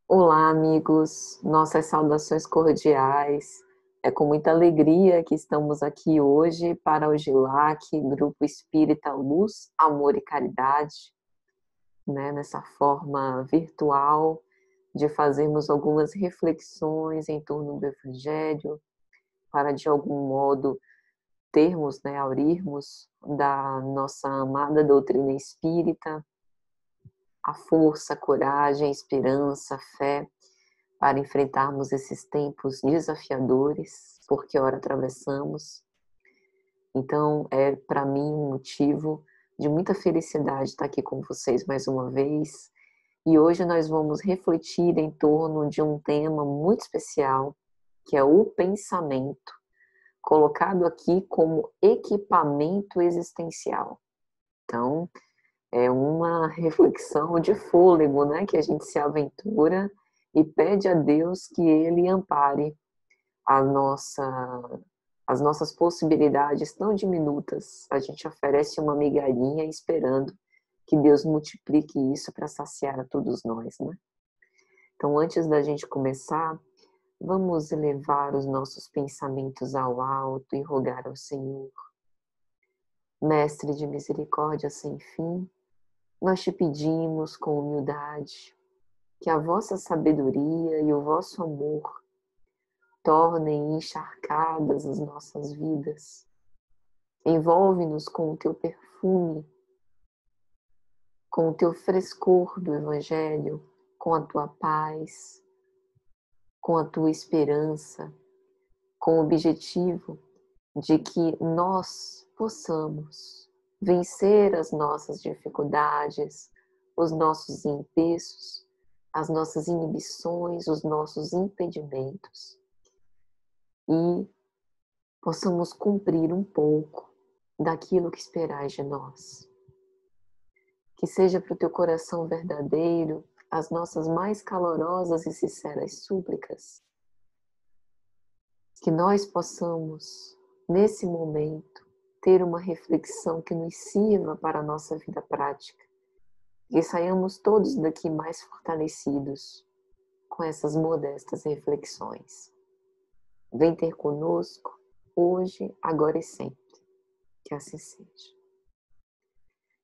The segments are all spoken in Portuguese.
Olá, amigos, nossas saudações cordiais. É com muita alegria que estamos aqui hoje para o GILAC, Grupo Espírita Luz, Amor e Caridade, né, nessa forma virtual de fazermos algumas reflexões em torno do Evangelho, para de algum modo termos, né, aurirmos da nossa amada doutrina espírita, a força, a coragem, a esperança, a fé, para enfrentarmos esses tempos desafiadores, porque ora atravessamos. Então, é para mim um motivo de muita felicidade estar aqui com vocês mais uma vez. E hoje nós vamos refletir em torno de um tema muito especial, que é o pensamento, colocado aqui como equipamento existencial. Então, é uma reflexão de fôlego, né, que a gente se aventura e pede a Deus que Ele ampare a nossa, as nossas possibilidades tão diminutas. A gente oferece uma migalhinha esperando que Deus multiplique isso para saciar a todos nós, né? Então, antes da gente começar, vamos elevar os nossos pensamentos ao alto e rogar ao Senhor. Mestre de misericórdia sem fim, nós te pedimos com humildade que a vossa sabedoria e o vosso amor tornem encharcadas as nossas vidas. Envolve-nos com o teu perfume, com o teu frescor do Evangelho, com a tua paz, com a tua esperança, com o objetivo de que nós possamos vencer as nossas dificuldades, os nossos empeços, as nossas inibições, os nossos impedimentos e possamos cumprir um pouco daquilo que esperais de nós. Que seja para o teu coração verdadeiro as nossas mais calorosas e sinceras súplicas. Que nós possamos, nesse momento, ter uma reflexão que nos sirva para a nossa vida prática. Que saiamos todos daqui mais fortalecidos com essas modestas reflexões. Vem ter conosco hoje, agora e sempre. Que assim seja.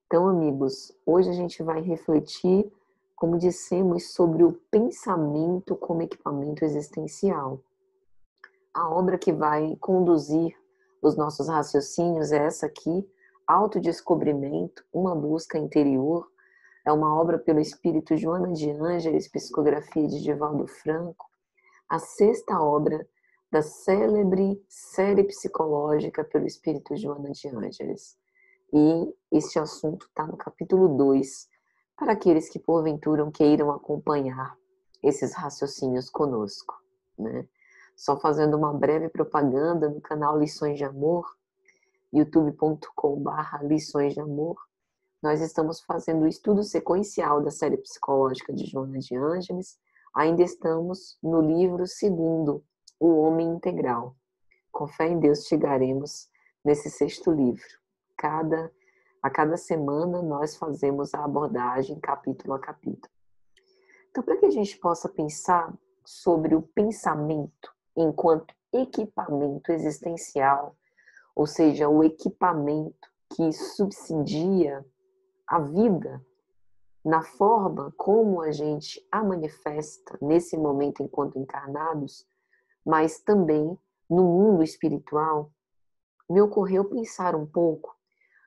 Então, amigos, hoje a gente vai refletir, como dissemos, sobre o pensamento como equipamento existencial. A obra que vai conduzir os nossos raciocínios é essa aqui, Autodescobrimento, uma busca interior. É uma obra pelo espírito Joana de Ângeles, psicografia de Divaldo Franco, a sexta obra da célebre série psicológica pelo espírito Joana de Ângeles. E este assunto está no capítulo 2, para aqueles que porventura queiram acompanhar esses raciocínios conosco, né? Só fazendo uma breve propaganda no canal Lições de Amor, youtube.com/lições de amor, nós estamos fazendo o estudo sequencial da série psicológica de Joana de Ângeles. Ainda estamos no livro segundo, O Homem Integral. Com fé em Deus chegaremos nesse sexto livro. A cada semana nós fazemos a abordagem capítulo a capítulo. Então, para que a gente possa pensar sobre o pensamento enquanto equipamento existencial, ou seja, o equipamento que subsidia a vida na forma como a gente a manifesta nesse momento enquanto encarnados, mas também no mundo espiritual, me ocorreu pensar um pouco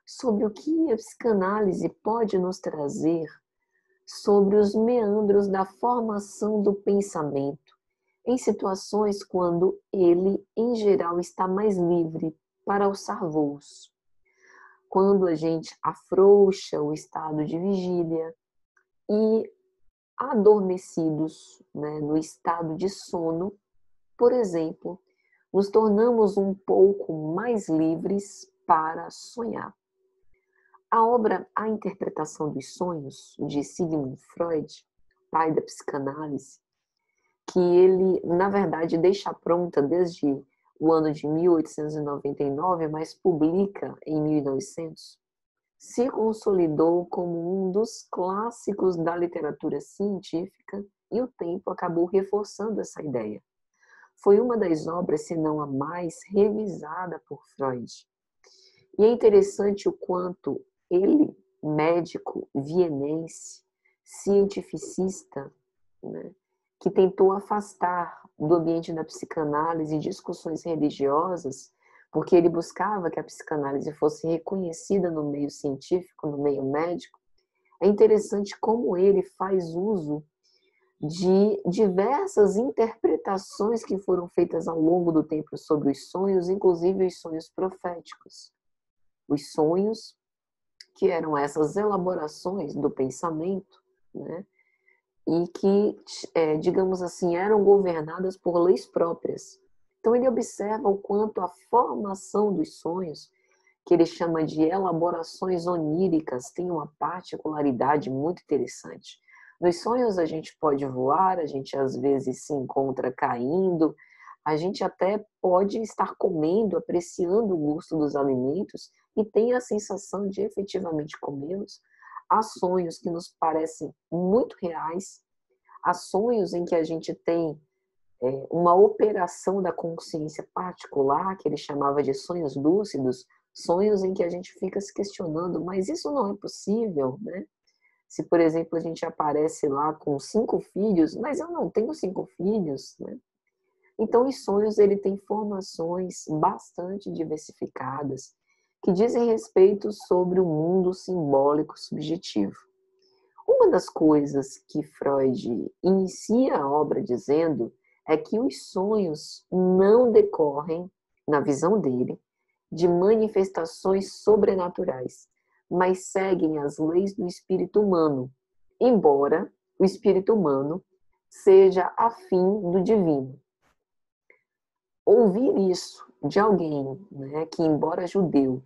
sobre o que a psicanálise pode nos trazer sobre os meandros da formação do pensamento em situações quando ele, em geral, está mais livre para alçar voos. Quando a gente afrouxa o estado de vigília e adormecidos, né, no estado de sono, por exemplo, nos tornamos um pouco mais livres para sonhar. A obra A Interpretação dos Sonhos, de Sigmund Freud, pai da psicanálise, que ele, na verdade, deixa pronta desde o ano de 1899, mas publica em 1900, se consolidou como um dos clássicos da literatura científica e o tempo acabou reforçando essa ideia. Foi uma das obras, se não a mais, revisada por Freud. E é interessante o quanto ele, médico vienense, cientificista, né, que tentou afastar do ambiente da psicanálise discussões religiosas, porque ele buscava que a psicanálise fosse reconhecida no meio científico, no meio médico. É interessante como ele faz uso de diversas interpretações que foram feitas ao longo do tempo sobre os sonhos, inclusive os sonhos proféticos. Os sonhos, que eram essas elaborações do pensamento, né? E que, digamos assim, eram governadas por leis próprias. Então ele observa o quanto a formação dos sonhos, que ele chama de elaborações oníricas, tem uma particularidade muito interessante. Nos sonhos a gente pode voar, a gente às vezes se encontra caindo, a gente até pode estar comendo, apreciando o gosto dos alimentos e tem a sensação de efetivamente comê-los. Há sonhos que nos parecem muito reais, há sonhos em que a gente tem uma operação da consciência particular, que ele chamava de sonhos lúcidos, sonhos em que a gente fica se questionando, mas isso não é possível, né? Se, por exemplo, a gente aparece lá com 5 filhos, mas eu não tenho 5 filhos, né? Então, os sonhos, ele tem formações bastante diversificadas, que dizem respeito sobre o mundo simbólico subjetivo. Uma das coisas que Freud inicia a obra dizendo é que os sonhos não decorrem, na visão dele, de manifestações sobrenaturais, mas seguem as leis do espírito humano, embora o espírito humano seja afim do divino. Ouvir isso de alguém, né, que, embora judeu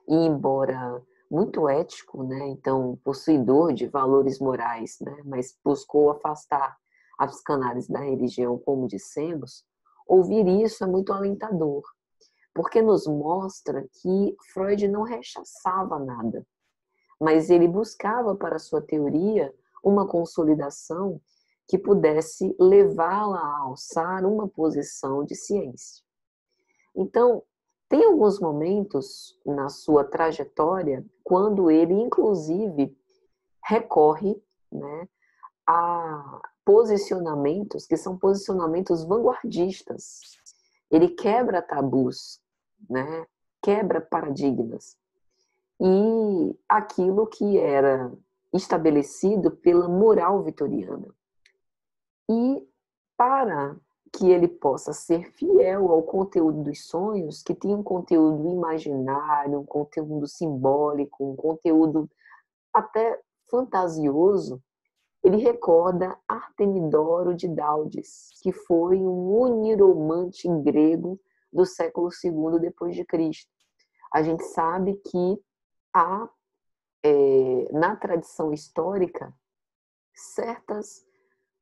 e embora muito ético, né, então possuidor de valores morais, né, mas buscou afastar a psicanálise da religião, como dissemos, ouvir isso é muito alentador, porque nos mostra que Freud não rechaçava nada, mas ele buscava para a sua teoria uma consolidação que pudesse levá-la a alçar uma posição de ciência. Então, tem alguns momentos na sua trajetória quando ele, inclusive, recorre, né, a posicionamentos que são posicionamentos vanguardistas. Ele quebra tabus, né, quebra paradigmas. E aquilo que era estabelecido pela moral vitoriana. E para que ele possa ser fiel ao conteúdo dos sonhos, que tem um conteúdo imaginário, um conteúdo simbólico, um conteúdo até fantasioso, ele recorda Artemidoro de Daudes, que foi um oniromante grego do século II depois de Cristo. A gente sabe que há, na tradição histórica, certas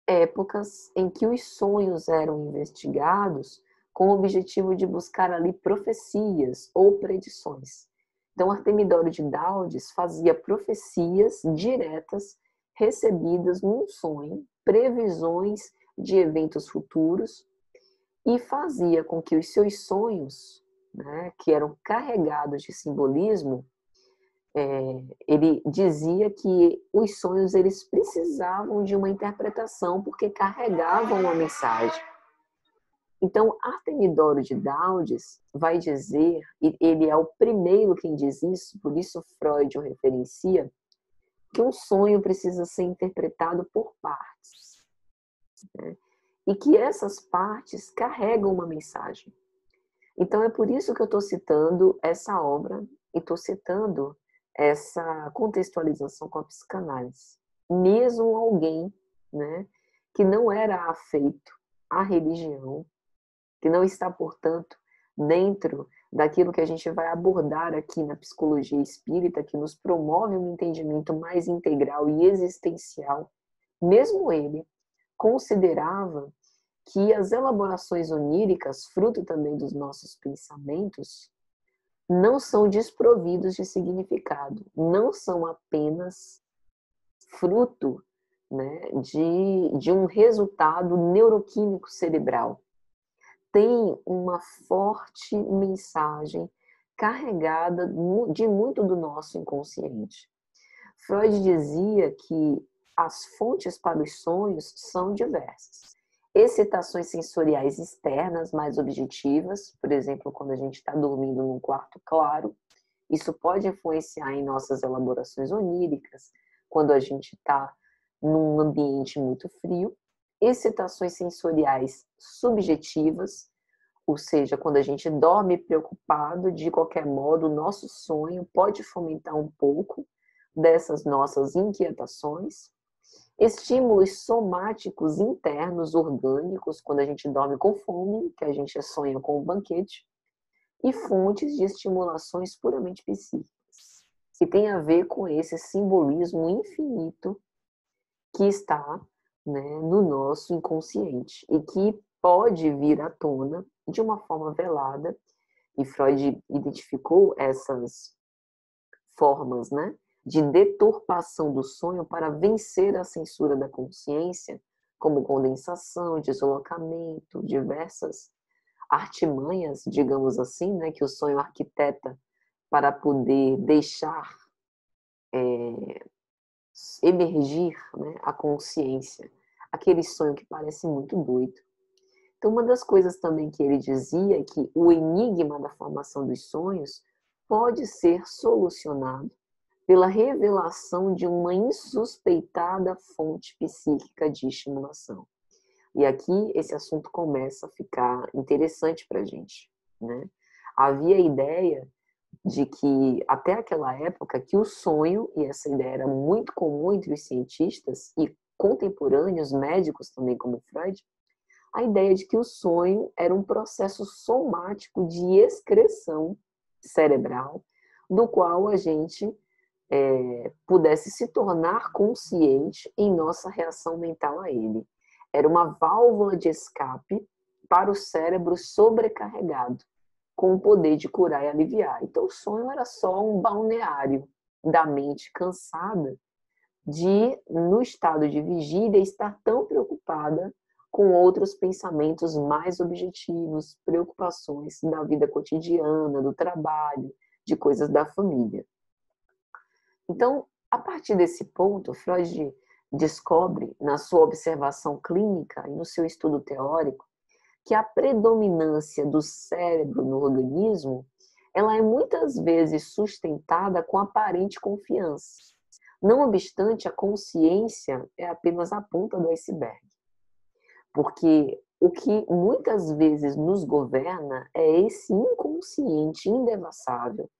épocas em que os sonhos eram investigados com o objetivo de buscar ali profecias ou predições. Então, Artemidoro de Daudes fazia profecias diretas recebidas num sonho, previsões de eventos futuros, e fazia com que os seus sonhos, né, que eram carregados de simbolismo, ele dizia que os sonhos eles precisavam de uma interpretação porque carregavam uma mensagem. Então, Artemidoro de Daudes vai dizer, e ele é o primeiro quem diz isso, por isso Freud o referencia, que um sonho precisa ser interpretado por partes, né? E que essas partes carregam uma mensagem. Então, é por isso que eu estou citando essa obra e estou citando essa contextualização com a psicanálise. Mesmo alguém, né, que não era afeito à religião, que não está, portanto, dentro daquilo que a gente vai abordar aqui na psicologia espírita, que nos promove um entendimento mais integral e existencial, mesmo ele considerava que as elaborações oníricas, fruto também dos nossos pensamentos, não são desprovidos de significado, não são apenas fruto né, de um resultado neuroquímico cerebral. Tem uma forte mensagem carregada de muito do nosso inconsciente. Freud dizia que as fontes para os sonhos são diversas. Excitações sensoriais externas mais objetivas, por exemplo, quando a gente está dormindo num quarto claro, isso pode influenciar em nossas elaborações oníricas, quando a gente está num ambiente muito frio. Excitações sensoriais subjetivas, ou seja, quando a gente dorme preocupado, de qualquer modo, o nosso sonho pode fomentar um pouco dessas nossas inquietações. Estímulos somáticos internos orgânicos, quando a gente dorme com fome, que a gente sonha com um banquete, e fontes de estimulações puramente psíquicas, que tem a ver com esse simbolismo infinito que está, né, no nosso inconsciente e que pode vir à tona de uma forma velada, e Freud identificou essas formas, né, de deturpação do sonho para vencer a censura da consciência, como condensação, deslocamento, diversas artimanhas, digamos assim, né, que o sonho arquiteta para poder deixar emergir, né, a consciência, aquele sonho que parece muito doido. Então, uma das coisas também que ele dizia é que o enigma da formação dos sonhos pode ser solucionado pela revelação de uma insuspeitada fonte psíquica de estimulação. E aqui esse assunto começa a ficar interessante para a gente, né? Havia a ideia de que, até aquela época, que o sonho, e essa ideia era muito comum entre os cientistas e contemporâneos, médicos também como Freud, a ideia de que o sonho era um processo somático de excreção cerebral, do qual a gente pudesse se tornar consciente em nossa reação mental a ele. Era uma válvula de escape para o cérebro sobrecarregado, com o poder de curar e aliviar. Então, o sonho era só um balneário da mente cansada de, no estado de vigília, estar tão preocupada com outros pensamentos mais objetivos, preocupações da vida cotidiana, do trabalho, de coisas da família. Então, a partir desse ponto, Freud descobre, na sua observação clínica e no seu estudo teórico, que a predominância do cérebro no organismo, ela é muitas vezes sustentada com aparente confiança. Não obstante, a consciência é apenas a ponta do iceberg. Porque o que muitas vezes nos governa é esse inconsciente indevassável,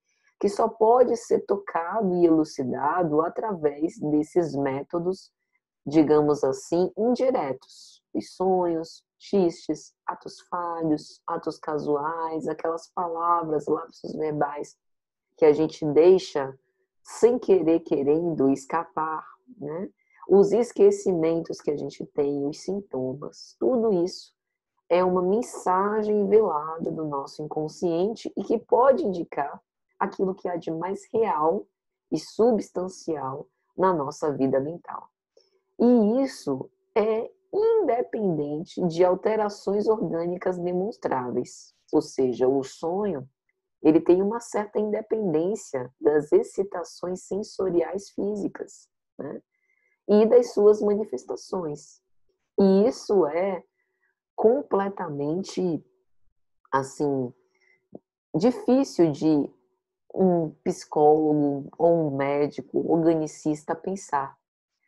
que só pode ser tocado e elucidado através desses métodos, digamos assim, indiretos. Os sonhos, xistes, atos falhos, atos casuais, aquelas palavras, lapsos verbais que a gente deixa sem querer, querendo escapar, né? Os esquecimentos que a gente tem, os sintomas, tudo isso é uma mensagem velada do nosso inconsciente e que pode indicar aquilo que há de mais real e substancial na nossa vida mental. E isso é independente de alterações orgânicas demonstráveis. Ou seja, o sonho, ele tem uma certa independência das excitações sensoriais físicas, né? E das suas manifestações. E isso é completamente, assim, difícil de um psicólogo ou um médico organicista pensar.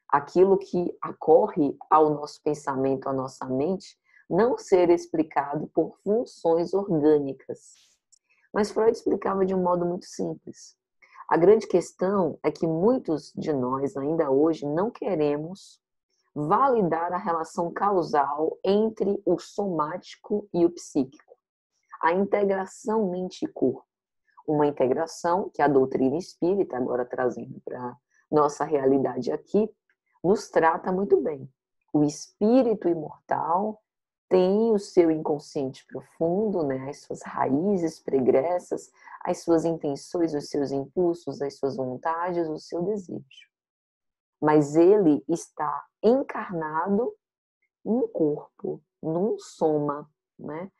Aquilo que ocorre ao nosso pensamento, à nossa mente, não ser explicado por funções orgânicas. Mas Freud explicava de um modo muito simples. A grande questão é que muitos de nós, ainda hoje, não queremos validar a relação causal entre o somático e o psíquico. A integração mente e corpo. Uma integração que a doutrina espírita, agora trazendo para nossa realidade aqui, nos trata muito bem. O espírito imortal tem o seu inconsciente profundo, né, as suas raízes pregressas, as suas intenções, os seus impulsos, as suas vontades, o seu desejo. mas ele está encarnado num corpo, num soma, né?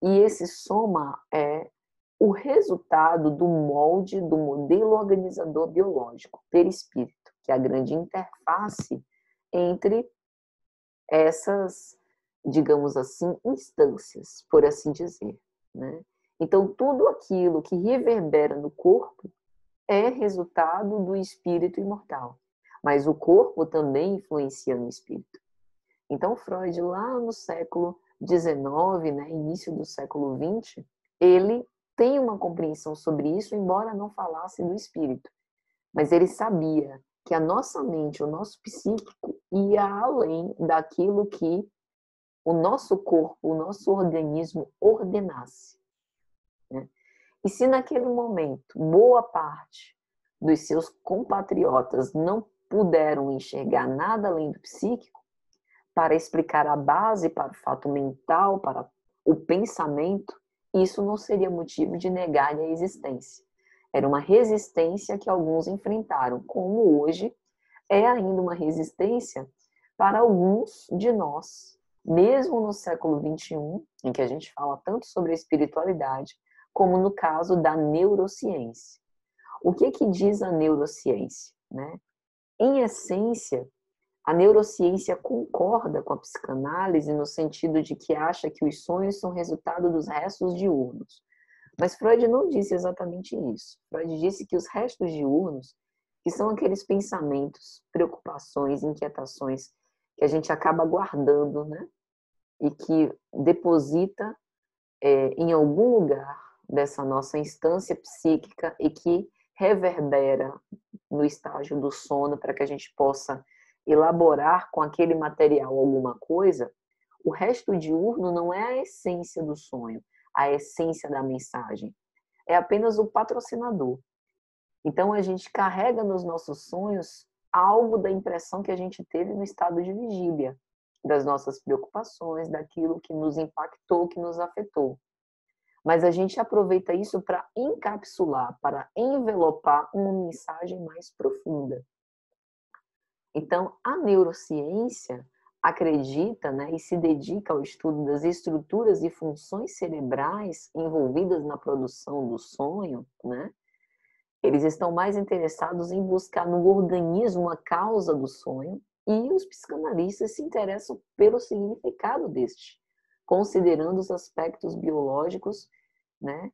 E esse soma é o resultado do molde do modelo organizador biológico, perispírito, que é a grande interface entre essas, digamos assim, instâncias, por assim dizer, né? Então, tudo aquilo que reverbera no corpo é resultado do espírito imortal, mas o corpo também influencia no espírito. Então, Freud, lá no século XIX, né, início do século XX, ele tem uma compreensão sobre isso, embora não falasse do espírito. Mas ele sabia que a nossa mente, o nosso psíquico, ia além daquilo que o nosso corpo, o nosso organismo ordenasse, né? E se naquele momento, boa parte dos seus compatriotas não puderam enxergar nada além do psíquico, para explicar a base para o fato mental, para o pensamento, isso não seria motivo de negar a existência. Era uma resistência que alguns enfrentaram, como hoje é ainda uma resistência para alguns de nós, mesmo no século XXI, em que a gente fala tanto sobre a espiritualidade, como no caso da neurociência. O que diz a neurociência, né? Em essência, a neurociência concorda com a psicanálise no sentido de que acha que os sonhos são resultado dos restos diurnos. Mas Freud não disse exatamente isso. Freud disse que os restos diurnos, que são aqueles pensamentos, preocupações, inquietações que a gente acaba guardando, né? E que deposita em algum lugar dessa nossa instância psíquica e que reverbera no estágio do sono para que a gente possa elaborar com aquele material alguma coisa. O resto diurno não é a essência do sonho, a essência da mensagem. É apenas o patrocinador. Então, a gente carrega nos nossos sonhos algo da impressão que a gente teve no estado de vigília, das nossas preocupações, daquilo que nos impactou, que nos afetou. Mas a gente aproveita isso para encapsular, para envelopar uma mensagem mais profunda. Então, a neurociência acredita, né, e se dedica ao estudo das estruturas e funções cerebrais envolvidas na produção do sonho, né? Eles estão mais interessados em buscar no organismo a causa do sonho e os psicanalistas se interessam pelo significado deste, considerando os aspectos biológicos, né,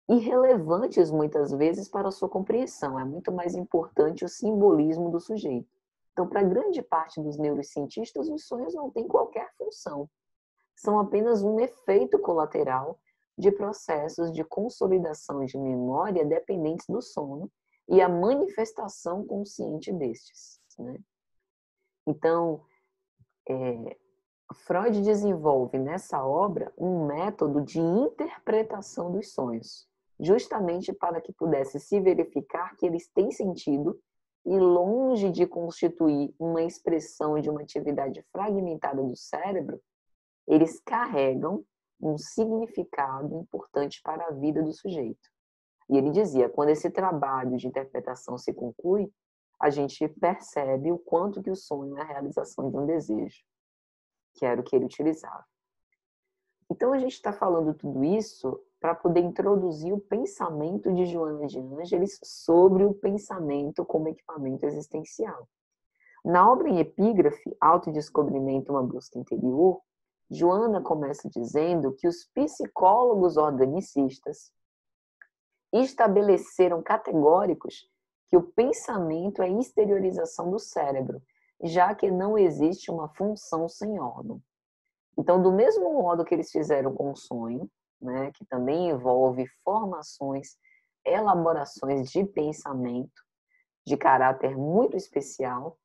irrelevantes muitas vezes para a sua compreensão. É muito mais importante o simbolismo do sujeito. Então, para grande parte dos neurocientistas, os sonhos não têm qualquer função. São apenas um efeito colateral de processos de consolidação de memória dependentes do sono e a manifestação consciente destes, né? Então, Freud desenvolve nessa obra um método de interpretação dos sonhos, justamente para que pudesse se verificar que eles têm sentido e, longe de constituir uma expressão de uma atividade fragmentada do cérebro, eles carregam um significado importante para a vida do sujeito. E ele dizia, quando esse trabalho de interpretação se conclui, a gente percebe o quanto que o sonho é a realização de um desejo, que era o que ele utilizava. Então, a gente está falando tudo isso para poder introduzir o pensamento de Joana de Ângeles sobre o pensamento como equipamento existencial. Na obra em epígrafe, Autodescobrimento, uma busca interior, Joana começa dizendo que os psicólogos organicistas estabeleceram categóricos que o pensamento é exteriorização do cérebro, já que não existe uma função sem órgão. Então, do mesmo modo que eles fizeram com o sonho, né, que também envolve formações, elaborações de pensamento de caráter muito especial,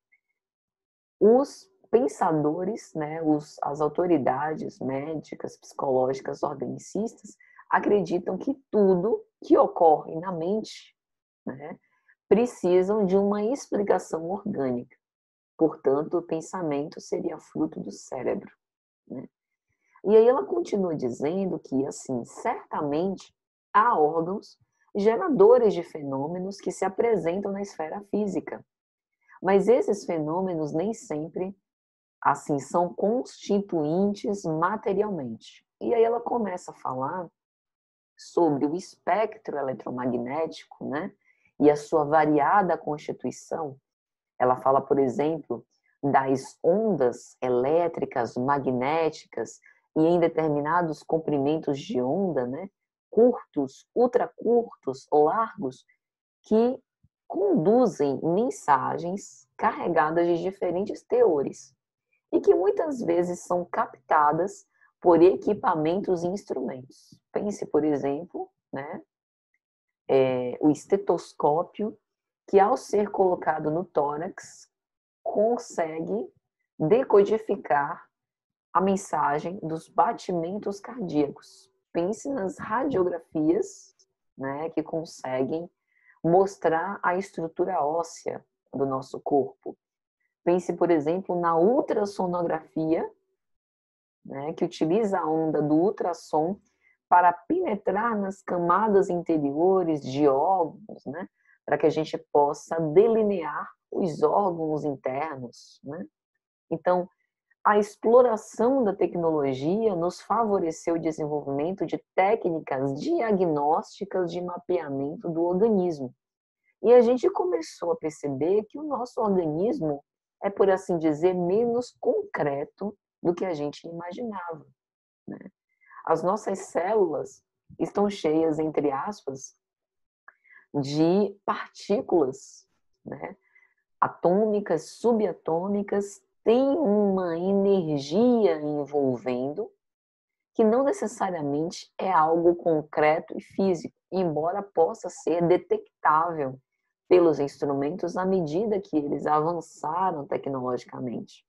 os pensadores, né, as autoridades médicas, psicológicas, organicistas, acreditam que tudo que ocorre na mente, né, precisam de uma explicação orgânica. Portanto, o pensamento seria fruto do cérebro, né? E aí ela continua dizendo que, assim, certamente há órgãos geradores de fenômenos que se apresentam na esfera física, Mas esses fenômenos nem sempre, assim, são constituintes materialmente. E aí ela começa a falar sobre o espectro eletromagnético, né? E a sua variada constituição. Ela fala, por exemplo, das ondas elétricas, magnéticas, e em determinados comprimentos de onda, né? Curtos, ultracurtos, largos, que conduzem mensagens carregadas de diferentes teores e que muitas vezes são captadas por equipamentos e instrumentos. Pense, por exemplo, né, o estetoscópio, que ao ser colocado no tórax, consegue decodificar a mensagem dos batimentos cardíacos. Pense nas radiografias, né, que conseguem mostrar a estrutura óssea do nosso corpo. Pense, por exemplo, na ultrassonografia, né, que utiliza a onda do ultrassom para penetrar nas camadas interiores de órgãos, né, para que a gente possa delinear os órgãos internos, né? Então, a exploração da tecnologia nos favoreceu o desenvolvimento de técnicas diagnósticas de mapeamento do organismo. E a gente começou a perceber que o nosso organismo é, por assim dizer, menos concreto do que a gente imaginava, né? As nossas células estão cheias, entre aspas, de partículas, né? Atômicas, subatômicas, têm uma energia envolvendo que não necessariamente é algo concreto e físico, embora possa ser detectável pelos instrumentos à medida que eles avançaram tecnologicamente.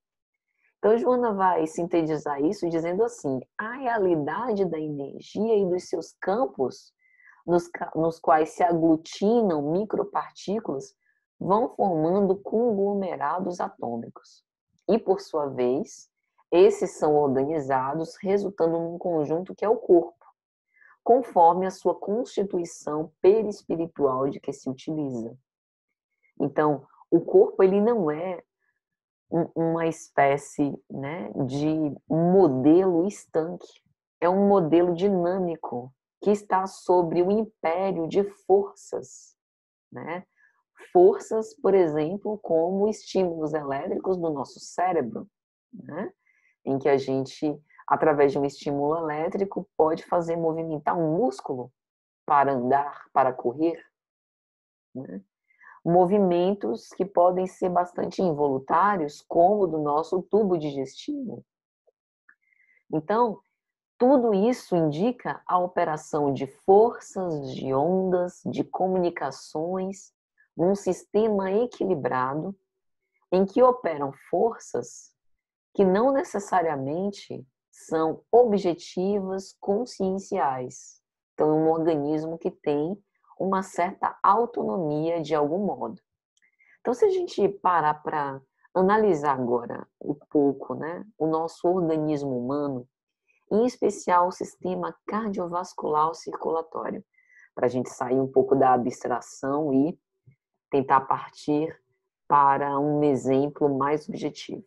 Então, Joana vai sintetizar isso dizendo assim: a realidade da energia e dos seus campos, nos quais se aglutinam micropartículas, vão formando conglomerados atômicos. E, por sua vez, esses são organizados, resultando num conjunto que é o corpo, conforme a sua constituição perispiritual de que se utiliza. Então, o corpo ele não é uma espécie, né, de modelo estanque. É um modelo dinâmico que está sobre o império de forças, né? Forças, por exemplo, como estímulos elétricos do nosso cérebro, né? Em que a gente, através de um estímulo elétrico, pode fazer movimentar um músculo para andar, para correr, né? Movimentos que podem ser bastante involuntários, como o do nosso tubo digestivo. Então, tudo isso indica a operação de forças, de ondas, de comunicações, num sistema equilibrado, em que operam forças que não necessariamente são objetivas, conscienciais. Então, é um organismo que tem uma certa autonomia de algum modo. Então, se a gente parar para analisar agora um pouco, né, o nosso organismo humano, em especial o sistema cardiovascular circulatório, para a gente sair um pouco da abstração e tentar partir para um exemplo mais objetivo.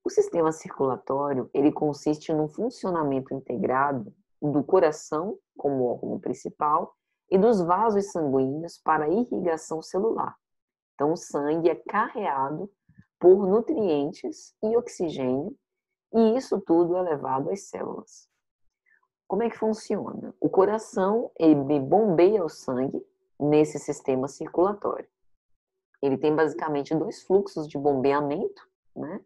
O sistema circulatório, ele consiste no funcionamento integrado do coração como órgão principal e dos vasos sanguíneos para a irrigação celular. Então, o sangue é carreado por nutrientes e oxigênio, e isso tudo é levado às células. Como é que funciona? O coração, ele bombeia o sangue nesse sistema circulatório. Ele tem basicamente dois fluxos de bombeamento, né?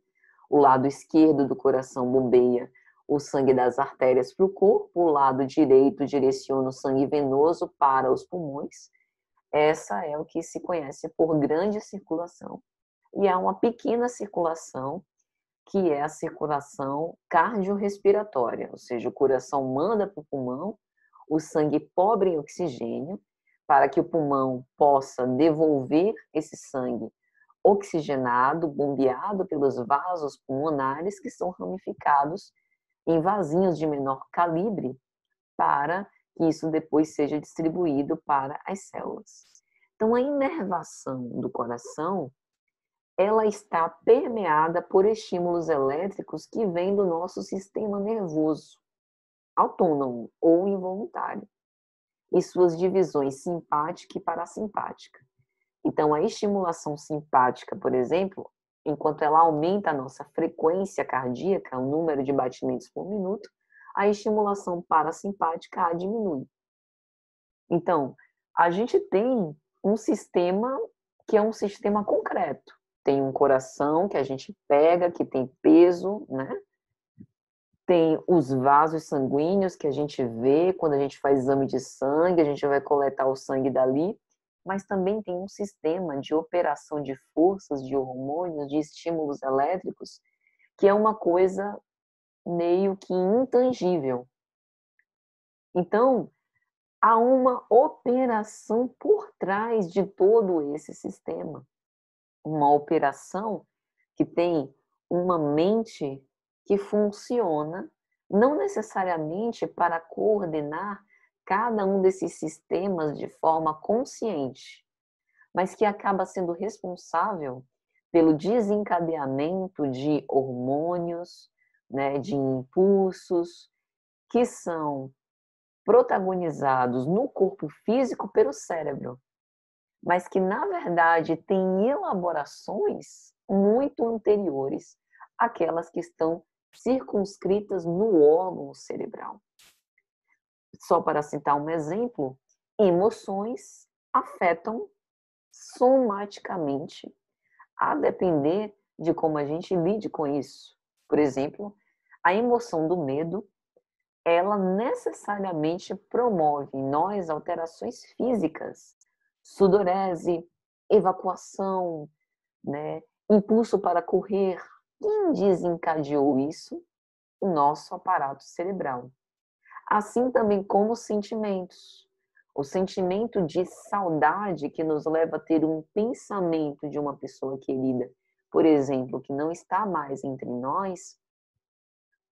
O lado esquerdo do coração bombeia o sangue das artérias para o corpo, o lado direito direciona o sangue venoso para os pulmões. Essa é o que se conhece por grande circulação. E há uma pequena circulação, que é a circulação cardiorrespiratória, ou seja, o coração manda para o pulmão o sangue pobre em oxigênio, para que o pulmão possa devolver esse sangue oxigenado, bombeado pelos vasos pulmonares, que são ramificados em vasinhos de menor calibre, para que isso depois seja distribuído para as células. Então, a inervação do coração ela está permeada por estímulos elétricos que vêm do nosso sistema nervoso, autônomo ou involuntário, e suas divisões simpática e parasimpática. Então, a estimulação simpática, por exemplo, enquanto ela aumenta a nossa frequência cardíaca, o número de batimentos por minuto, a estimulação parasimpática a diminui. Então, a gente tem um sistema que é um sistema concreto. Tem um coração que a gente pega, que tem peso, né? Tem os vasos sanguíneos que a gente vê quando a gente faz exame de sangue, a gente vai coletar o sangue dali, mas também tem um sistema de operação de forças, de hormônios, de estímulos elétricos, que é uma coisa meio que intangível. Então, há uma operação por trás de todo esse sistema. Uma operação que tem uma mente que funciona, não necessariamente para coordenar cada um desses sistemas de forma consciente, mas que acaba sendo responsável pelo desencadeamento de hormônios, né, de impulsos, que são protagonizados no corpo físico pelo cérebro, mas que, na verdade, têm elaborações muito anteriores àquelas que estão circunscritas no órgão cerebral. Só para citar um exemplo, emoções afetam somaticamente, a depender de como a gente lide com isso. Por exemplo, a emoção do medo, ela necessariamente promove em nós alterações físicas, sudorese, evacuação, né? Impulso para correr. Quem desencadeou isso? O nosso aparato cerebral. Assim também como os sentimentos. O sentimento de saudade que nos leva a ter um pensamento de uma pessoa querida, por exemplo, que não está mais entre nós,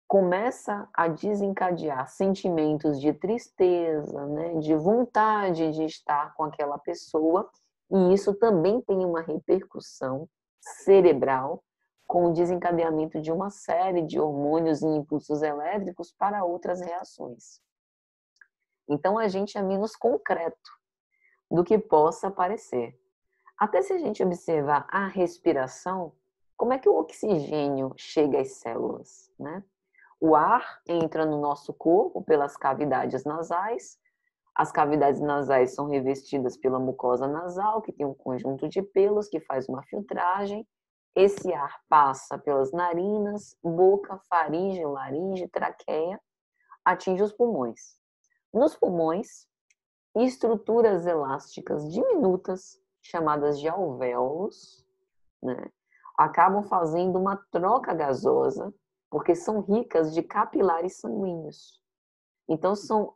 começa a desencadear sentimentos de tristeza, né, de vontade de estar com aquela pessoa, e isso também tem uma repercussão cerebral com o desencadeamento de uma série de hormônios e impulsos elétricos para outras reações. Então, a gente é menos concreto do que possa parecer. Até se a gente observar a respiração, como é que o oxigênio chega às células, né? O ar entra no nosso corpo pelas cavidades nasais. As cavidades nasais são revestidas pela mucosa nasal, que tem um conjunto de pelos que faz uma filtragem. Esse ar passa pelas narinas, boca, faringe, laringe, traqueia, atinge os pulmões. Nos pulmões, estruturas elásticas diminutas, chamadas de alvéolos, né, acabam fazendo uma troca gasosa, porque são ricas de capilares sanguíneos. Então, são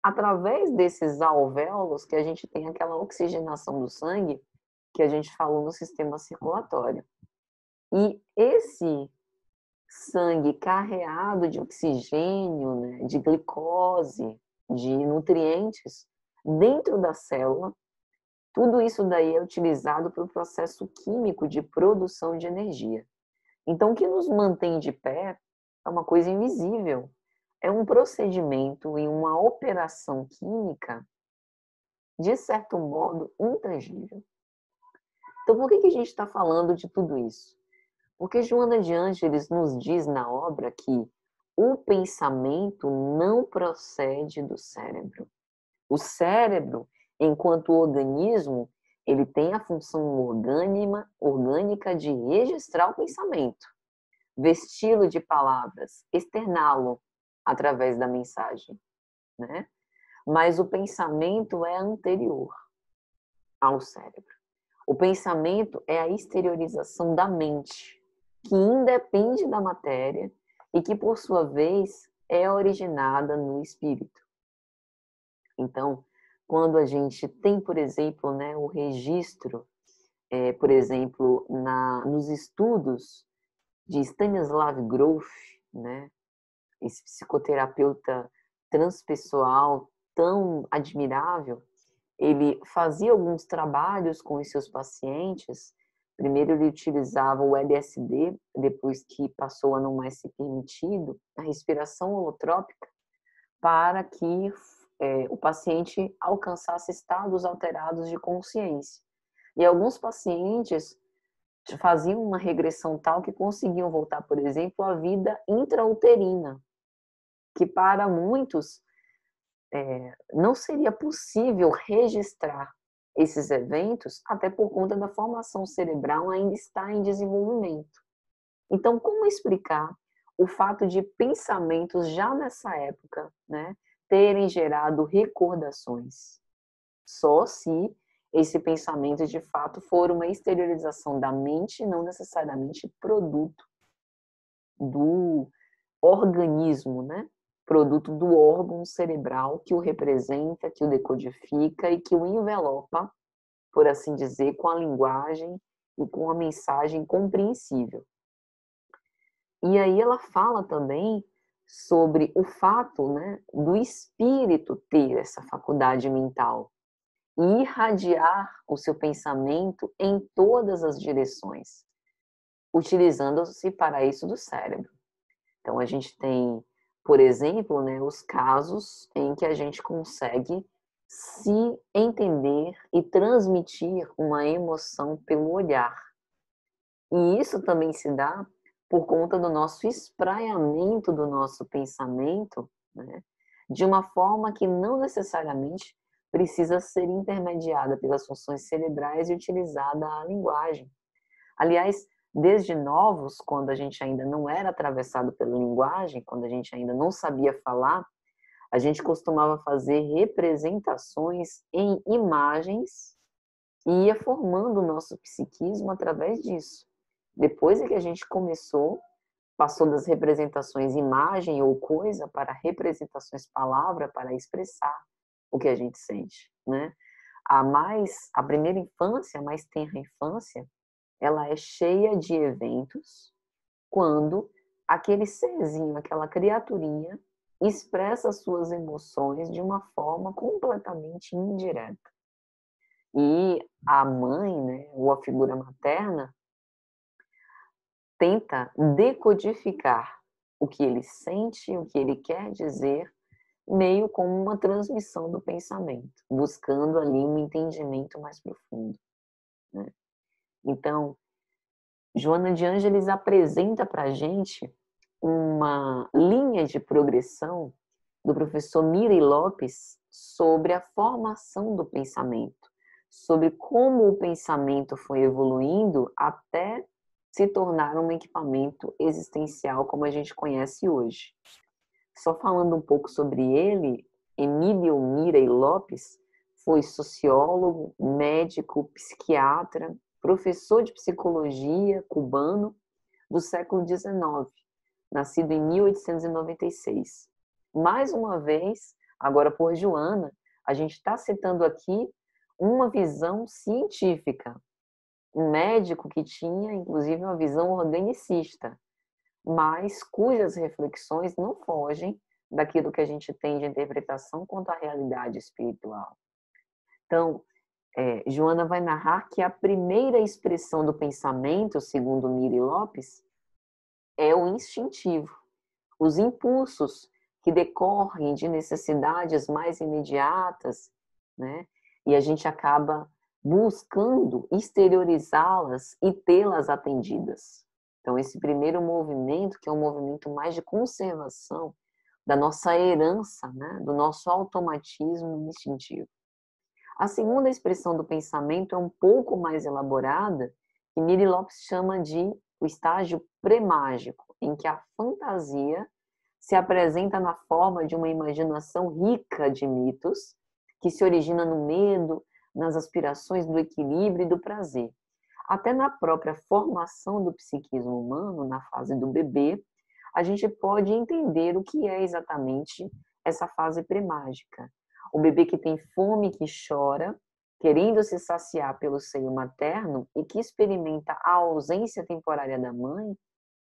através desses alvéolos que a gente tem aquela oxigenação do sangue que a gente falou no sistema circulatório. E esse sangue carreado de oxigênio, né, de glicose, de nutrientes, dentro da célula, tudo isso daí é utilizado para o processo químico de produção de energia. Então, o que nos mantém de pé é uma coisa invisível. É um procedimento e uma operação química, de certo modo, intangível. Então, por que a gente está falando de tudo isso? Porque Joana de Ângeles nos diz na obra que o pensamento não procede do cérebro. O cérebro, enquanto organismo, ele tem a função orgânica de registrar o pensamento, vesti-lo de palavras, externá-lo através da mensagem, né? Mas o pensamento é anterior ao cérebro. O pensamento é a exteriorização da mente, que independe da matéria e que, por sua vez, é originada no espírito. Então, quando a gente tem, por exemplo, né, o registro, por exemplo, nos estudos de Stanislav Grof, né, esse psicoterapeuta transpessoal tão admirável, ele fazia alguns trabalhos com os seus pacientes Primeiro ele utilizava o LSD, depois que passou a não mais ser permitido, a respiração holotrópica, para que o paciente alcançasse estados alterados de consciência. E alguns pacientes faziam uma regressão tal que conseguiam voltar, por exemplo, à vida intrauterina, que para muitos não seria possível registrar esses eventos, até por conta da formação cerebral ainda está em desenvolvimento. Então, como explicar o fato de pensamentos já nessa época, né, terem gerado recordações? Só se esse pensamento de fato for uma exteriorização da mente, não necessariamente produto do organismo, né? Produto do órgão cerebral que o representa, que o decodifica e que o envelopa, por assim dizer, com a linguagem e com a mensagem compreensível. E aí ela fala também sobre o fato, né, do espírito ter essa faculdade mental e irradiar o seu pensamento em todas as direções, utilizando-se para isso do cérebro. Então a gente tem, por exemplo, né, os casos em que a gente consegue se entender e transmitir uma emoção pelo olhar. E isso também se dá por conta do nosso espraiamento do nosso pensamento, né, de uma forma que não necessariamente precisa ser intermediada pelas funções cerebrais e utilizada a linguagem. Aliás, desde novos, quando a gente ainda não era atravessado pela linguagem, quando a gente ainda não sabia falar, a gente costumava fazer representações em imagens e ia formando o nosso psiquismo através disso. Depois é que a gente passou das representações imagem ou coisa para representações palavra para expressar o que a gente sente, né? A primeira infância, a mais tenra infância, ela é cheia de eventos quando aquele serzinho, aquela criaturinha, expressa suas emoções de uma forma completamente indireta. E a mãe, né, ou a figura materna, tenta decodificar o que ele sente, o que ele quer dizer, meio como uma transmissão do pensamento, buscando ali um entendimento mais profundo, né? Então, Joana de Ângeles apresenta para a gente uma linha de progressão do professor Miri Lopes sobre a formação do pensamento, sobre como o pensamento foi evoluindo até se tornar um equipamento existencial como a gente conhece hoje. Só falando um pouco sobre ele, Emílio Mirey Lopes foi sociólogo, médico, psiquiatra, professor de psicologia cubano do século XIX, nascido em 1896. Mais uma vez, agora por Joana, a gente está citando aqui uma visão científica, um médico que tinha, inclusive, uma visão organicista, mas cujas reflexões não fogem daquilo que a gente tem de interpretação quanto à realidade espiritual. Então, Joana vai narrar que a primeira expressão do pensamento, segundo Miri Lopes, é o instintivo. Os impulsos que decorrem de necessidades mais imediatas, né? E a gente acaba buscando exteriorizá-las e tê-las atendidas. Então, esse primeiro movimento, que é um movimento mais de conservação da nossa herança, né? Do nosso automatismo instintivo. A segunda expressão do pensamento é um pouco mais elaborada, que Miri Lopes chama de o estágio pré-mágico, em que a fantasia se apresenta na forma de uma imaginação rica de mitos, que se origina no medo, nas aspirações do equilíbrio e do prazer. Até na própria formação do psiquismo humano, na fase do bebê, a gente pode entender o que é exatamente essa fase pré-mágica. O bebê que tem fome, que chora, querendo se saciar pelo seio materno e que experimenta a ausência temporária da mãe,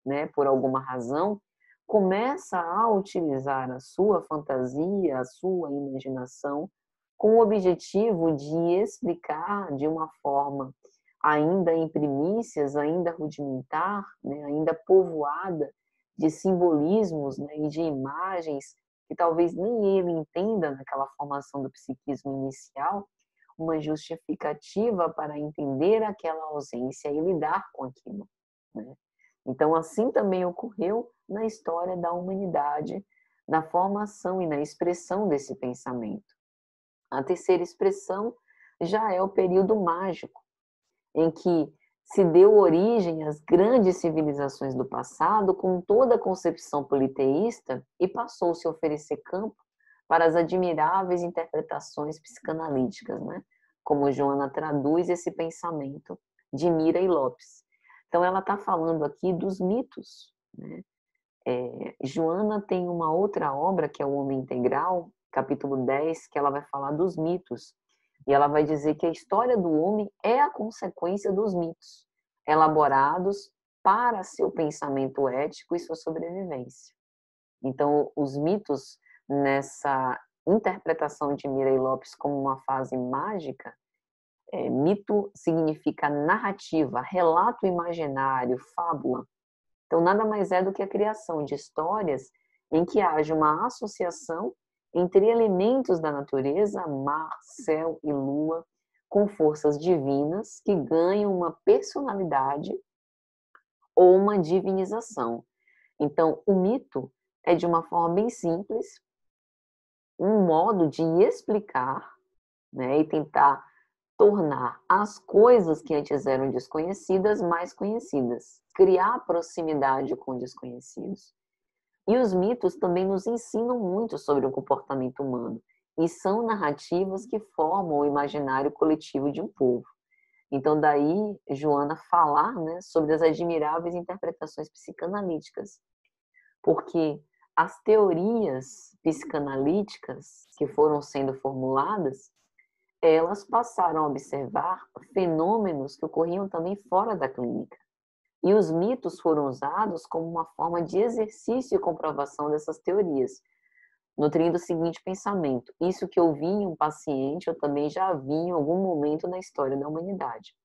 né, por alguma razão, começa a utilizar a sua fantasia, a sua imaginação, com o objetivo de explicar de uma forma ainda em primícias, ainda rudimentar, né, ainda povoada de simbolismos, né, e de imagens que talvez nem ele entenda naquela formação do psiquismo inicial, uma justificativa para entender aquela ausência e lidar com aquilo, né? Então, assim também ocorreu na história da humanidade, na formação e na expressão desse pensamento. A terceira expressão já é o período mágico, em que se deu origem às grandes civilizações do passado com toda a concepção politeísta e passou-se a oferecer campo para as admiráveis interpretações psicanalíticas, né? Como Joana traduz esse pensamento de Mira e Lopes. Então, ela está falando aqui dos mitos, né? Joana tem uma outra obra, que é o Homem Integral, capítulo 10, que ela vai falar dos mitos. E ela vai dizer que a história do homem é a consequência dos mitos, elaborados para seu pensamento ético e sua sobrevivência. Então, os mitos, nessa interpretação de Mirei Lopes como uma fase mágica, mito significa narrativa, relato imaginário, fábula. Então, nada mais é do que a criação de histórias em que haja uma associação entre elementos da natureza, mar, céu e lua, com forças divinas que ganham uma personalidade ou uma divinização. Então, o mito é, de uma forma bem simples, um modo de explicar, né, e tentar tornar as coisas que antes eram desconhecidas mais conhecidas, criar proximidade com desconhecidos. E os mitos também nos ensinam muito sobre o comportamento humano, e são narrativas que formam o imaginário coletivo de um povo. Então, daí, Joana falar, né, sobre as admiráveis interpretações psicanalíticas, porque as teorias psicanalíticas que foram sendo formuladas, elas passaram a observar fenômenos que ocorriam também fora da clínica. E os mitos foram usados como uma forma de exercício e comprovação dessas teorias, nutrindo o seguinte pensamento: isso que eu vi em um paciente, eu também já vi em algum momento na história da humanidade.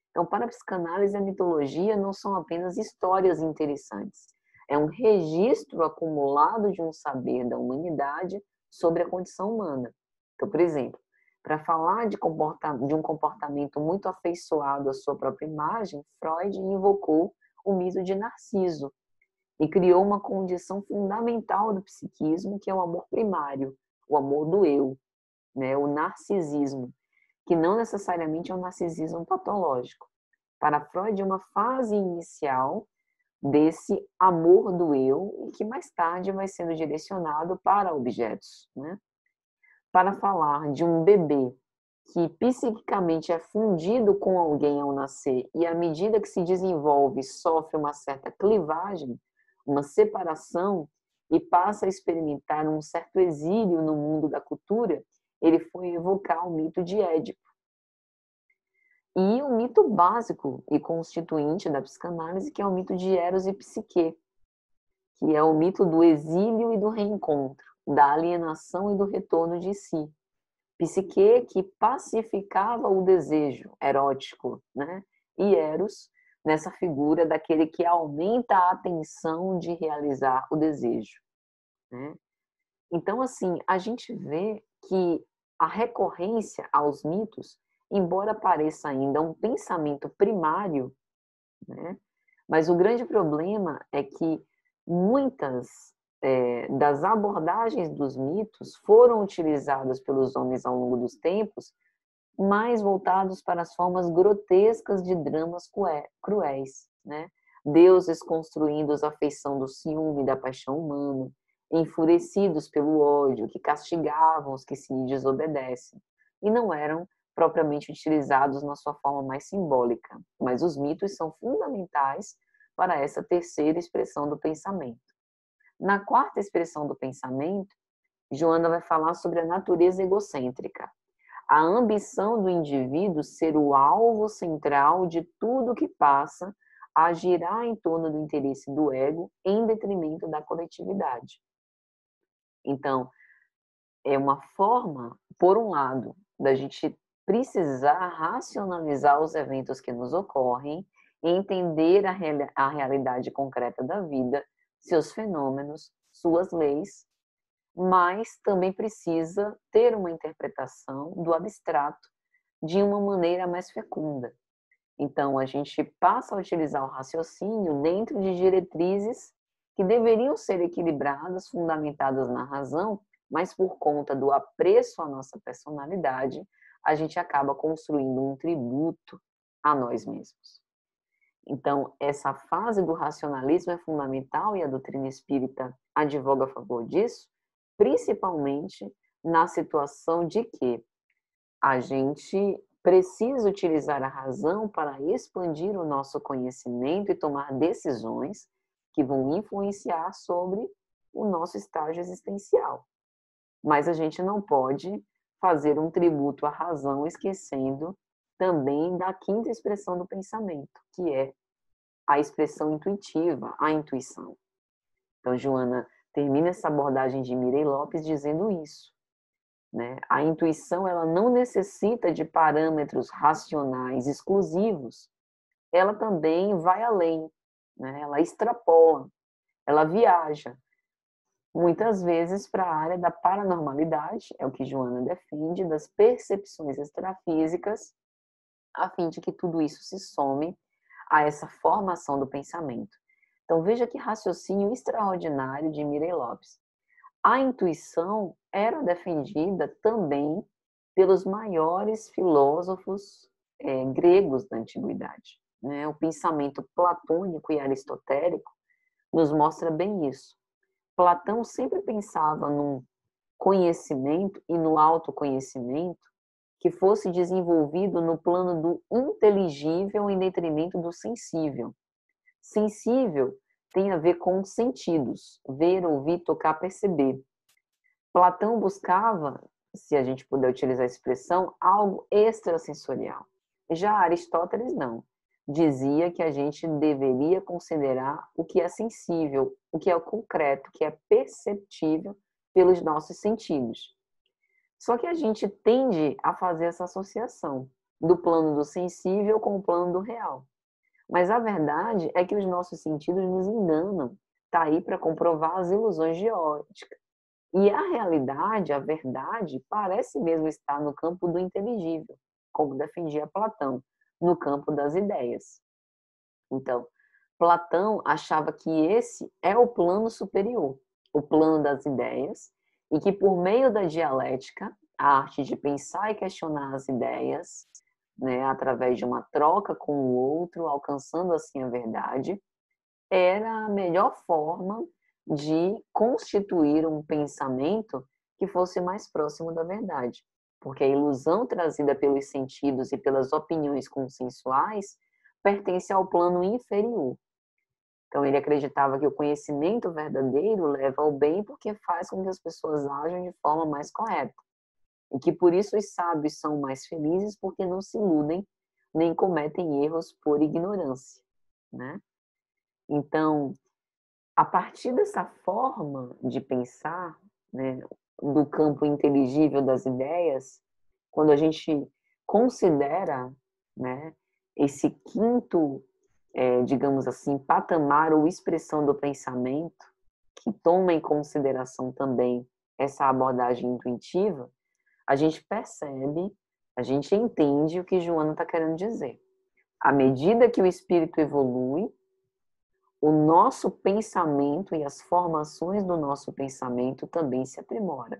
Então, para a psicanálise, a mitologia não são apenas histórias interessantes, é um registro acumulado de um saber da humanidade sobre a condição humana. Então, por exemplo, para falar de um comportamento muito afeiçoado à sua própria imagem, Freud invocou o mito de Narciso e criou uma condição fundamental do psiquismo, que é o amor primário, o amor do eu, né? O narcisismo, que não necessariamente é um narcisismo patológico. Para Freud, é uma fase inicial desse amor do eu e que mais tarde vai sendo direcionado para objetos, né? Para falar de um bebê que psiquicamente é fundido com alguém ao nascer e à medida que se desenvolve sofre uma certa clivagem, uma separação e passa a experimentar um certo exílio no mundo da cultura, ele foi evocar o mito de Édipo. E o mito básico e constituinte da psicanálise, que é o mito de Eros e Psique, que é o mito do exílio e do reencontro, da alienação e do retorno de si. Psique, que pacificava o desejo erótico, né? E Eros, nessa figura daquele que aumenta a atenção de realizar o desejo, né? Então, assim, a gente vê que a recorrência aos mitos, embora pareça ainda um pensamento primário, né? Mas o grande problema é que muitas das abordagens dos mitos foram utilizadas pelos homens ao longo dos tempos, mais voltados para as formas grotescas de dramas cruéis, né? Deuses construindo a afeição do ciúme e da paixão humana, enfurecidos pelo ódio, que castigavam os que se desobedecem, e não eram propriamente utilizados na sua forma mais simbólica, mas os mitos são fundamentais para essa terceira expressão do pensamento. Na quarta expressão do pensamento, Joana vai falar sobre a natureza egocêntrica, a ambição do indivíduo ser o alvo central de tudo que passa a girar em torno do interesse do ego em detrimento da coletividade. Então, é uma forma, por um lado, da gente precisar racionalizar os eventos que nos ocorrem, entender a realidade concreta da vida, seus fenômenos, suas leis, mas também precisa ter uma interpretação do abstrato de uma maneira mais fecunda. Então, a gente passa a utilizar o raciocínio dentro de diretrizes que deveriam ser equilibradas, fundamentadas na razão, mas por conta do apreço à nossa personalidade, a gente acaba construindo um tributo a nós mesmos. Então, essa fase do racionalismo é fundamental e a doutrina espírita advoga a favor disso, principalmente na situação de que a gente precisa utilizar a razão para expandir o nosso conhecimento e tomar decisões que vão influenciar sobre o nosso estágio existencial. Mas a gente não pode fazer um tributo à razão esquecendo também da quinta expressão do pensamento, que é a expressão intuitiva, a intuição. Então, Joana termina essa abordagem de Mirei Lopes dizendo isso, né? A intuição, ela não necessita de parâmetros racionais exclusivos, ela também vai além, né? Ela extrapola, ela viaja, muitas vezes para a área da paranormalidade, é o que Joana defende, das percepções extrafísicas, a fim de que tudo isso se some a essa formação do pensamento. Então, veja que raciocínio extraordinário de Mirei Lopes. A intuição era defendida também pelos maiores filósofos gregos da antiguidade, né? O pensamento platônico e aristotélico nos mostra bem isso. Platão sempre pensava num conhecimento e no autoconhecimento que fosse desenvolvido no plano do inteligível em detrimento do sensível. Sensível tem a ver com os sentidos, ver, ouvir, tocar, perceber. Platão buscava, se a gente puder utilizar a expressão, algo extrasensorial. Já Aristóteles não. Dizia que a gente deveria considerar o que é sensível, o que é o concreto, o que é perceptível pelos nossos sentidos. Só que a gente tende a fazer essa associação do plano do sensível com o plano do real. Mas a verdade é que os nossos sentidos nos enganam. Está aí para comprovar as ilusões de ótica. E a realidade, a verdade, parece mesmo estar no campo do inteligível, como defendia Platão, no campo das ideias. Então, Platão achava que esse é o plano superior, o plano das ideias, e que por meio da dialética, a arte de pensar e questionar as ideias, né, através de uma troca com o outro, alcançando assim a verdade, era a melhor forma de constituir um pensamento que fosse mais próximo da verdade. Porque a ilusão trazida pelos sentidos e pelas opiniões consensuais pertence ao plano inferior. Então, ele acreditava que o conhecimento verdadeiro leva ao bem porque faz com que as pessoas ajam de forma mais correta. E que por isso os sábios são mais felizes porque não se iludem nem cometem erros por ignorância, né? Então, a partir dessa forma de pensar, né, do campo inteligível das ideias, quando a gente considera, né, esse quinto, digamos assim, patamar ou expressão do pensamento, que toma em consideração também essa abordagem intuitiva, a gente percebe, a gente entende o que Joana está querendo dizer. À medida que o espírito evolui, o nosso pensamento e as formações do nosso pensamento também se aprimoram,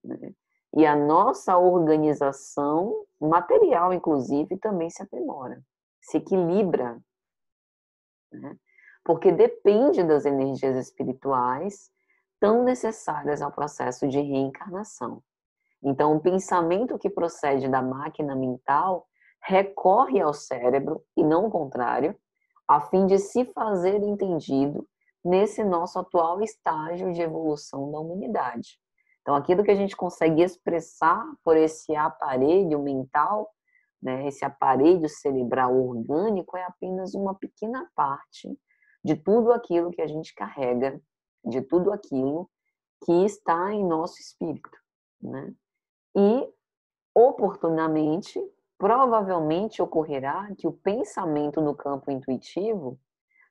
né? E a nossa organização material, inclusive, também se aprimora, se equilibra, né? Porque depende das energias espirituais tão necessárias ao processo de reencarnação. Então, o pensamento que procede da máquina mental recorre ao cérebro, e não o contrário, a fim de se fazer entendido nesse nosso atual estágio de evolução da humanidade. Então, aquilo que a gente consegue expressar por esse aparelho mental, né, esse aparelho cerebral orgânico, é apenas uma pequena parte de tudo aquilo que a gente carrega, de tudo aquilo que está em nosso espírito, né? E oportunamente, provavelmente ocorrerá que o pensamento no campo intuitivo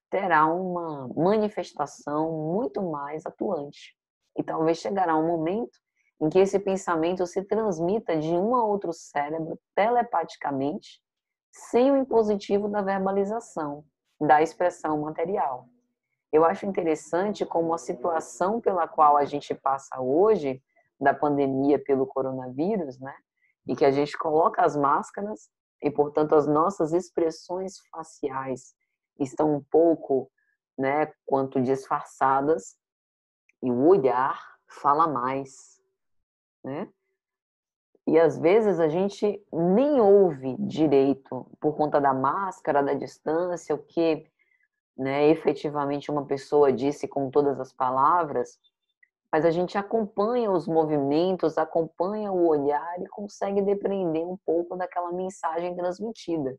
terá uma manifestação muito mais atuante. E talvez chegará um momento em que esse pensamento se transmita de um a outro cérebro telepaticamente, sem o impositivo da verbalização, da expressão material. Eu acho interessante como a situação pela qual a gente passa hoje, da pandemia pelo coronavírus, né? E que a gente coloca as máscaras e, portanto, as nossas expressões faciais estão um pouco, né, quanto disfarçadas, e o olhar fala mais, né? E às vezes a gente nem ouve direito por conta da máscara, da distância, o que, né, efetivamente uma pessoa disse com todas as palavras, mas a gente acompanha os movimentos, acompanha o olhar e consegue depreender um pouco daquela mensagem transmitida.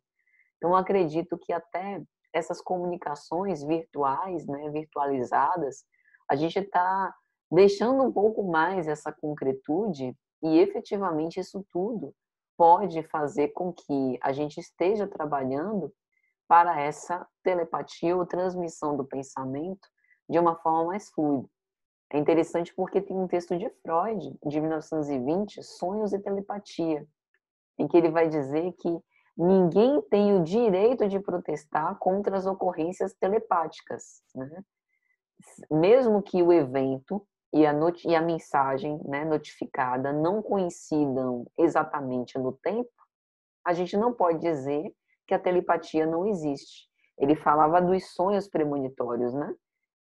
Então, acredito que até essas comunicações virtuais, né, virtualizadas, a gente está deixando um pouco mais essa concretude e efetivamente isso tudo pode fazer com que a gente esteja trabalhando para essa telepatia ou transmissão do pensamento de uma forma mais fluida. É interessante porque tem um texto de Freud, de 1920, Sonhos e Telepatia, em que ele vai dizer que ninguém tem o direito de protestar contra as ocorrências telepáticas, né? Mesmo que o evento e a mensagem, né, notificada não coincidam exatamente no tempo, a gente não pode dizer que a telepatia não existe. Ele falava dos sonhos premonitórios, né?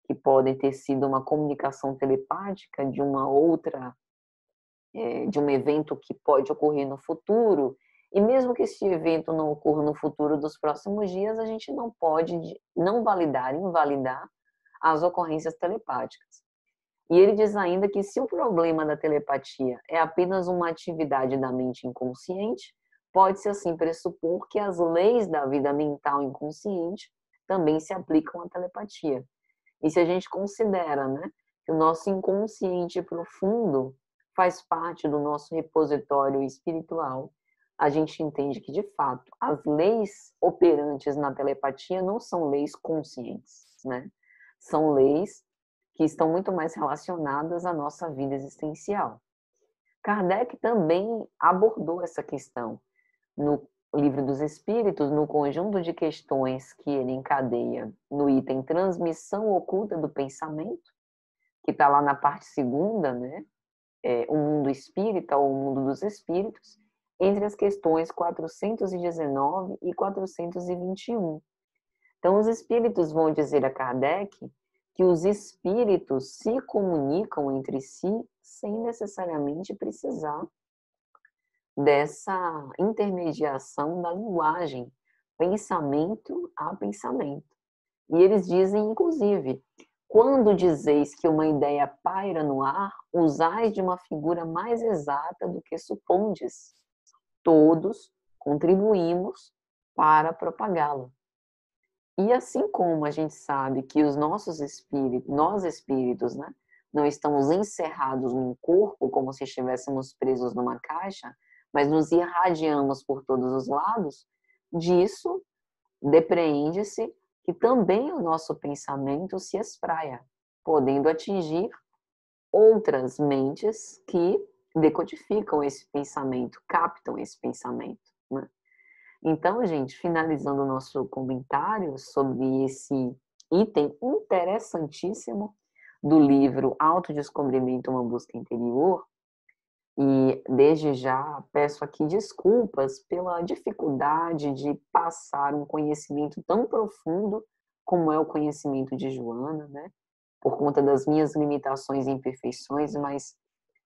Que podem ter sido uma comunicação telepática de uma outra, de um evento que pode ocorrer no futuro. E mesmo que esse evento não ocorra no futuro dos próximos dias, a gente não pode não validar, invalidar as ocorrências telepáticas. E ele diz ainda que se o problema da telepatia é apenas uma atividade da mente inconsciente, pode-se assim pressupor que as leis da vida mental inconsciente também se aplicam à telepatia. E se a gente considera, né, que o nosso inconsciente profundo faz parte do nosso repositório espiritual, a gente entende que, de fato, as leis operantes na telepatia não são leis conscientes, né? São leis que estão muito mais relacionadas à nossa vida existencial. Kardec também abordou essa questão no Livro dos Espíritos, no conjunto de questões que ele encadeia no item Transmissão Oculta do Pensamento, que está lá na parte segunda, né? O mundo espírita ou o mundo dos espíritos, entre as questões 419 e 421. Então, os espíritos vão dizer a Kardec que os espíritos se comunicam entre si sem necessariamente precisar dessa intermediação da linguagem, pensamento a pensamento. E eles dizem, inclusive, quando dizeis que uma ideia paira no ar, usais de uma figura mais exata do que supondes. Todos contribuímos para propagá-la. E assim como a gente sabe que os nossos espíritos, nós espíritos, né, não estamos encerrados num corpo como se estivéssemos presos numa caixa, mas nos irradiamos por todos os lados, disso depreende-se que também o nosso pensamento se espraia, podendo atingir outras mentes que decodificam esse pensamento, captam esse pensamento, né? Então, gente, finalizando o nosso comentário sobre esse item interessantíssimo do livro Autodescobrimento, uma busca interior, e desde já peço aqui desculpas pela dificuldade de passar um conhecimento tão profundo como é o conhecimento de Joana, né? Por conta das minhas limitações e imperfeições, mas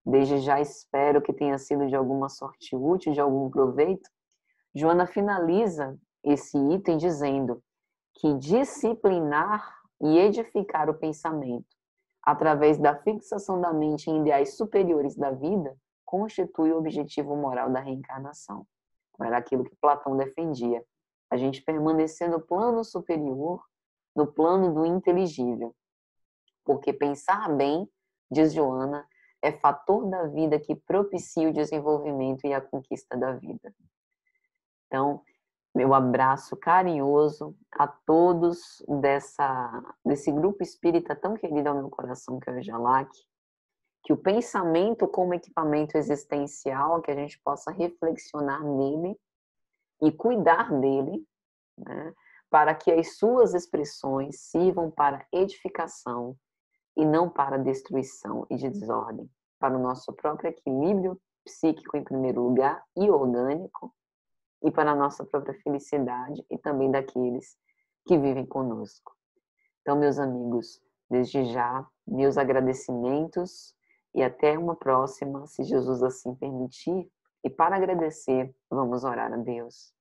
desde já espero que tenha sido de alguma sorte útil, de algum proveito. Joana finaliza esse item dizendo que disciplinar e edificar o pensamento através da fixação da mente em ideais superiores da vida constitui o objetivo moral da reencarnação. Era aquilo que Platão defendia. A gente permanecer no plano superior, no plano do inteligível. Porque pensar bem, diz Joana, é fator da vida que propicia o desenvolvimento e a conquista da vida. Então, meu abraço carinhoso a todos desse grupo espírita tão querido ao meu coração, que é o GELAC, que o pensamento como equipamento existencial, que a gente possa reflexionar nele e cuidar dele, né, para que as suas expressões sirvam para edificação e não para destruição e de desordem, para o nosso próprio equilíbrio psíquico em primeiro lugar e orgânico, e para a nossa própria felicidade e também daqueles que vivem conosco. Então, meus amigos, desde já, meus agradecimentos e até uma próxima, se Jesus assim permitir. E para agradecer, vamos orar a Deus.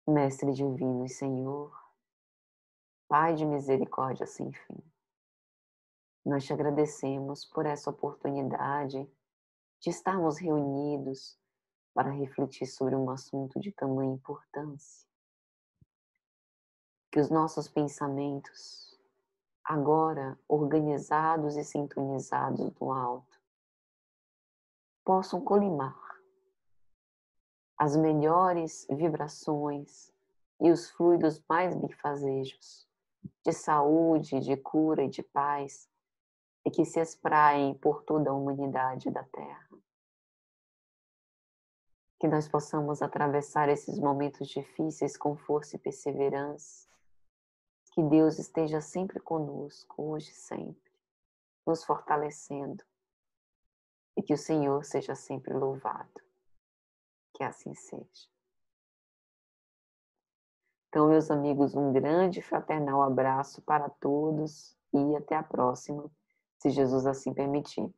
Mestre divino e Senhor, Pai de misericórdia sem fim, nós te agradecemos por essa oportunidade de estarmos reunidos para refletir sobre um assunto de tamanha importância. Que os nossos pensamentos, agora organizados e sintonizados no alto, possam colimar as melhores vibrações e os fluidos mais bifazejos de saúde, de cura e de paz, e que se espraiem por toda a humanidade da Terra. Que nós possamos atravessar esses momentos difíceis com força e perseverança. Que Deus esteja sempre conosco, hoje e sempre, nos fortalecendo. E que o Senhor seja sempre louvado. Que assim seja. Então, meus amigos, um grande fraternal abraço para todos e até a próxima, se Jesus assim permitir.